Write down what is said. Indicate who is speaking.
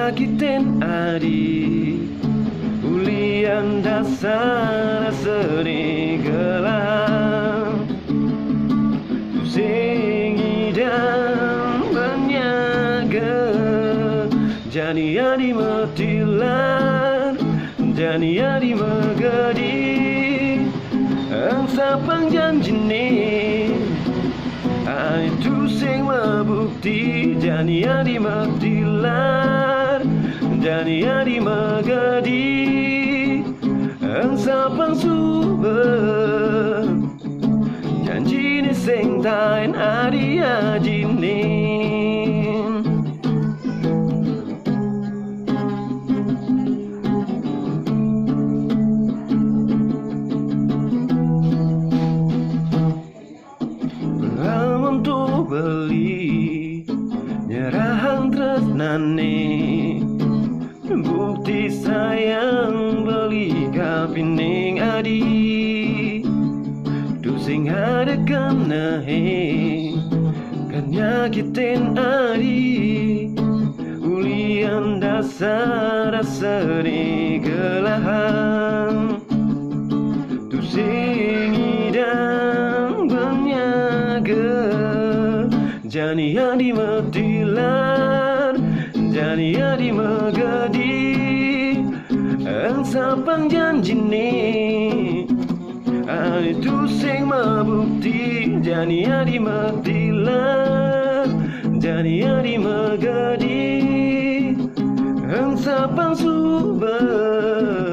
Speaker 1: nyakitin adi ulian dasar seni gelam sing idam berniaga jani adi metilan jani adi megadi angsa panjanjine itu sing membukti jani adi metilan jani adi megadi angsa pangsuber janji ni sing tain adi ajinin lamun tu beli nyerahan tresnane bukti sayang beli kapining adi tu sing adegan nahe kan nyakitin adi ulian dasar seni gelahan tu sing idam berniaga jani adi metilan jani adi megadi angsa panjanjine itu sing membukti jani adi metilan jani adi megadi angsa pangsuber